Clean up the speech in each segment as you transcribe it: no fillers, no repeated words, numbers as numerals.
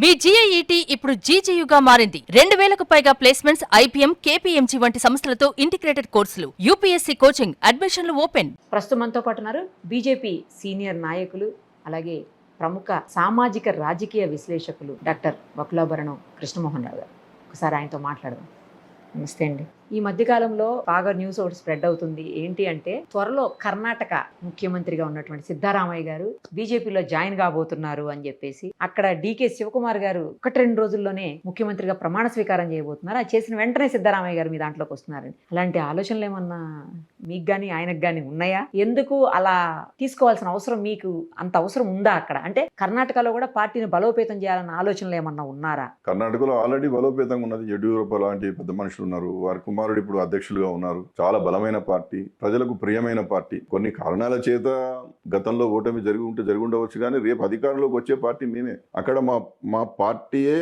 మీ GIET ఇప్పుడు GGUగా మారింది. 2000కు పైగా ప్లేస్మెంట్స్, IPM, KPMG వంటి సంస్థలతో ఇంటిగ్రేటెడ్ కోర్సులు. UPSC కోచింగ్, అడ్మిషన్లు ఓపెన్. ప్రస్తుతం మనతో పాటు ఉన్నారు బీజేపీ సీనియర్ నాయకులు, అలాగే ప్రముఖ సామాజిక రాజకీయ విశ్లేషకులు డాక్టర్ వకులాభరణం కృష్ణమోహన్ రావు గారు. ఒకసారి ఆయనతో మాట్లాడదాం. నమస్తే అండి. ఈ మధ్యకాలంలో బాగా న్యూస్ ఒకటి స్ప్రెడ్ అవుతుంది. ఏంటి అంటే త్వరలో కర్ణాటక ముఖ్యమంత్రిగా ఉన్నటువంటి సిద్ధరామయ్య గారు బీజేపీలో జాయిన్ కాబోతున్నారు అని చెప్పేసి, అక్కడ DK శివకుమార్ గారు 1-2 రోజుల్లోనే ముఖ్యమంత్రిగా ప్రమాణ స్వీకారం చేయబోతున్నారు. అది చేసిన వెంటనే సిద్ధరామయ్య గారు మీ దాంట్లోకి వస్తున్నారని, అలాంటి ఆలోచనలు ఏమన్నా మీకు కానీ ఆయనకు కానీ ఉన్నాయా? ఎందుకు అలా తీసుకోవాల్సిన అవసరం, మీకు అంత అవసరం ఉందా అక్కడ? అంటే కర్ణాటకలో కూడా పార్టీని బలోపేతం చేయాలన్న ఆలోచనలు ఏమన్నా ఉన్నారా? కర్ణాటకలో ఆల్రెడీ బలోపేతంగా ఉన్నది. యడ్యూరప్ప లాంటి పెద్ద మనుషులు ఉన్నారు. వారి కుమారుడు ఇప్పుడు అధ్యక్షులుగా ఉన్నారు. చాలా బలమైన పార్టీ, ప్రజలకు ప్రియమైన పార్టీ. కొన్ని కారణాల చేత గతంలో ఓటమి జరిగి ఉండవచ్చు, కానీ రేపు అధికారంలోకి వచ్చే పార్టీ మేమే. అక్కడ మా పార్టీయే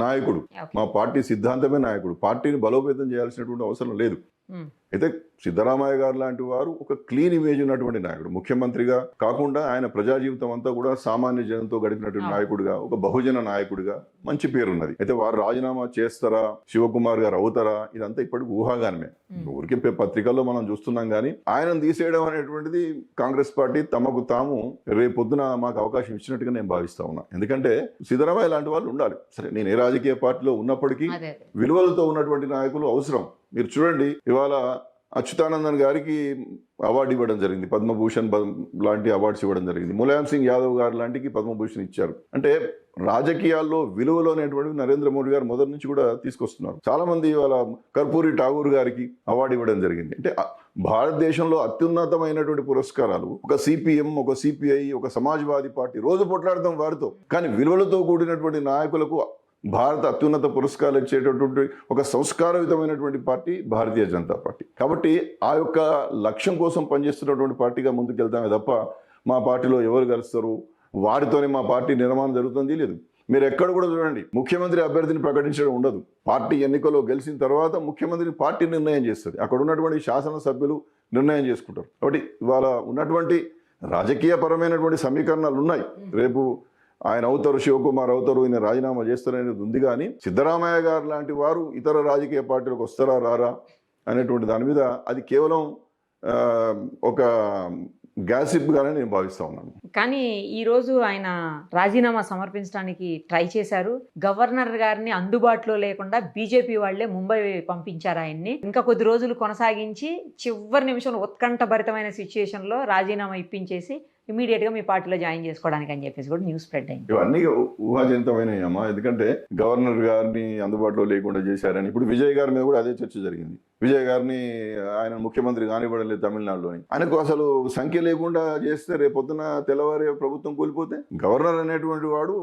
నాయకుడు, మా పార్టీ సిద్ధాంతమే నాయకుడు. పార్టీని బలోపేతం చేయాల్సినటువంటి అవసరం లేదు. అయితే సిద్ధరామయ్య గారు లాంటి వారు ఒక క్లీన్ ఇమేజ్ ఉన్నటువంటి నాయకుడు. ముఖ్యమంత్రిగా కాకుండా ఆయన ప్రజా జీవితం అంతా కూడా సామాన్య జనంతో గడిపినటువంటి నాయకుడిగా, ఒక బహుజన నాయకుడిగా మంచి పేరున్నది. అయితే వారు రాజీనామా చేస్తారా, శివకుమార్ గారు అవుతారా, ఇదంతా ఇప్పటికి ఊహాగానమే. ఊరికే పత్రికల్లో మనం చూస్తున్నాం. కానీ ఆయనను తీసేయడం అనేటువంటిది కాంగ్రెస్ పార్టీ తమకు తాము రేపొద్దున మాకు అవకాశం ఇచ్చినట్టుగా నేను భావిస్తా ఉన్నా. ఎందుకంటే సిద్ధరామయ్య లాంటి వాళ్ళు ఉండాలి. సరే, నేను ఏ రాజకీయ పార్టీలో ఉన్నప్పటికీ విలువలతో ఉన్నటువంటి నాయకులు అవసరం. మీరు చూడండి, ఇవాళ అచ్యుతానందన్ గారికి అవార్డు ఇవ్వడం జరిగింది, పద్మభూషణ్ లాంటి అవార్డ్స్ ఇవ్వడం జరిగింది. ములాయం సింగ్ యాదవ్ గారు లాంటికి పద్మభూషణ్ ఇచ్చారు. అంటే రాజకీయాల్లో విలువలు అనేటువంటివి నరేంద్ర మోడీ గారు మొదటి నుంచి కూడా తీసుకొస్తున్నారు. చాలా మంది ఇవాళ కర్పూరి ఠాగూర్ గారికి అవార్డు ఇవ్వడం జరిగింది. అంటే భారతదేశంలో అత్యున్నతమైనటువంటి పురస్కారాలు ఒక CPM, ఒక CPI, ఒక సమాజ్వాదీ పార్టీ రోజు పొట్లాడతాం వారితో. కానీ విలువలతో కూడినటువంటి నాయకులకు భారత అత్యున్నత పురస్కారాలు ఇచ్చేటటువంటి ఒక సంస్కారయుతమైనటువంటి పార్టీ భారతీయ జనతా పార్టీ. కాబట్టి ఆ యొక్క లక్ష్యం కోసం పనిచేస్తున్నటువంటి పార్టీగా ముందుకెళ్తామే తప్ప మా పార్టీలో ఎవరు కలుస్తారు, వారితోనే మా పార్టీ నిర్మాణం జరుగుతుంది లేదు. మీరు ఎక్కడ కూడా చూడండి, ముఖ్యమంత్రి అభ్యర్థిని ప్రకటించడం ఉండదు. పార్టీ ఎన్నికల్లో గెలిచిన తర్వాత ముఖ్యమంత్రిని పార్టీ నిర్ణయం చేస్తుంది. అక్కడ ఉన్నటువంటి శాసనసభ్యులు నిర్ణయం చేసుకుంటారు. కాబట్టి ఇవాళ ఉన్నటువంటి రాజకీయపరమైనటువంటి సమీకరణాలు ఉన్నాయి. రేపు ఆయన అవుతారు, శివకుమార్ అవుతారు, ఈయన రాజీనామా చేస్తారనేది ఉంది. కానీ సిద్ధరామయ్య గారు లాంటి వారు ఇతర రాజకీయ పార్టీలకు వస్తారా రారా అనేటువంటి దాని మీద అది కేవలం ఒక గ్యాసిప్గానే నేను భావిస్తా ఉన్నాను. కానీ ఈరోజు ఆయన రాజీనామా సమర్పించడానికి ట్రై చేశారు. గవర్నర్ గారిని అందుబాటులో లేకుండా బీజేపీ వాళ్లే ముంబై పంపించారు ఆయన్ని. ఇంకా కొద్ది రోజులు కొనసాగించి చివరి నిమిషంలో ఉత్కంఠభరితమైన సిచ్యుయేషన్లో రాజీనామా ఇప్పించేసి ఇమీడియట్ గా మీ పార్టీలో జాయిన్ చేసుకోవడానికి అని చెప్పేసి కూడా న్యూస్ స్ప్రెడ్ అయింది. ఇవన్నీ ఊహాజనితమైనయమ్మా. ఎందుకంటే గవర్నర్ గారిని అందుబాటులో లేకుండా చేశారని ఇప్పుడు విజయ్ గారి మీద కూడా అదే చర్చ జరిగింది. విజయ్ గారిని ఆయన ముఖ్యమంత్రి కానివ్వడలేదు తమిళనాడులోని. ఆయనకు అసలు సంఖ్య లేకుండా చేస్తే రేపొద్దున తెల్లవారి ప్రభుత్వం కూలిపోతే గవర్నర్ అనేటువంటి వాడు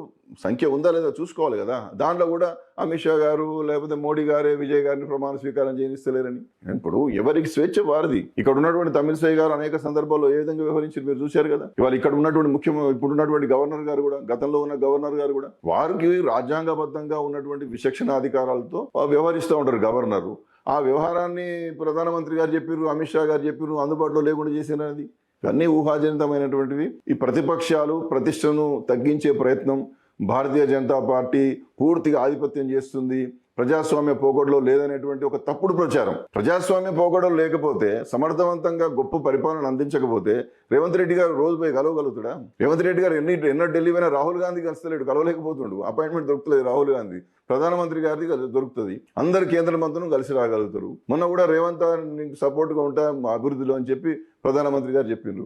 సంఖ్య ఉందా లేదా చూసుకోవాలి కదా. దాంట్లో కూడా అమిత్ షా గారు లేకపోతే మోడీ గారే విజయ్ గారిని ప్రమాణ స్వీకారం చేయనిస్తలేరని. ఇప్పుడు ఎవరికి స్వేచ్ఛ వారిది. ఇక్కడ ఉన్నటువంటి తమిళసై గారు అనేక సందర్భాల్లో ఏ విధంగా వ్యవహరించి మీరు చూశారు కదా. ఇవాళ ఇక్కడ ఉన్నటువంటి ఇప్పుడు ఉన్నటువంటి గవర్నర్ గారు కూడా, గతంలో ఉన్న గవర్నర్ గారు కూడా వారికి రాజ్యాంగబద్ధంగా ఉన్నటువంటి విచక్షణాధికారాలతో వ్యవహరిస్తూ ఉంటారు గవర్నరు. ఆ వ్యవహారాన్ని ప్రధానమంత్రి గారు చెప్పారు, అమిత్ షా గారు చెప్పారు, అందుబాటులో లేకుండా చేసినది. ఇవన్నీ ఊహాజనితమైనటువంటివి. ఈ ప్రతిపక్షాలు ప్రతిష్టను తగ్గించే ప్రయత్నం, భారతీయ జనతా పార్టీ పూర్తిగా ఆధిపత్యం చేస్తుంది, ప్రజాస్వామ్య పోగొడలో లేదనేటువంటి ఒక తప్పుడు ప్రచారం. ప్రజాస్వామ్య పోగొడలు లేకపోతే, సమర్థవంతంగా గొప్ప పరిపాలన అందించకపోతే రేవంత్ రెడ్డి గారు రోజు పోయి కలవగలుగుతాడా? రేవంత్ రెడ్డి గారు ఎన్నో ఢిల్లీ పోయినా రాహుల్ గాంధీ కలుస్తలేడు, కలవలేకపోతుండు. అపాయింట్మెంట్ దొరుకుతలేదు రాహుల్ గాంధీ. ప్రధానమంత్రి గారిది దొరుకుతుంది. అందరు కేంద్ర మంత్రులను కలిసి రాగలుగుతారు. మొన్న కూడా రేవంత్ సపోర్ట్గా ఉంటా అభివృద్ధిలో అని చెప్పి ప్రధానమంత్రి గారు చెప్పిండ్రు.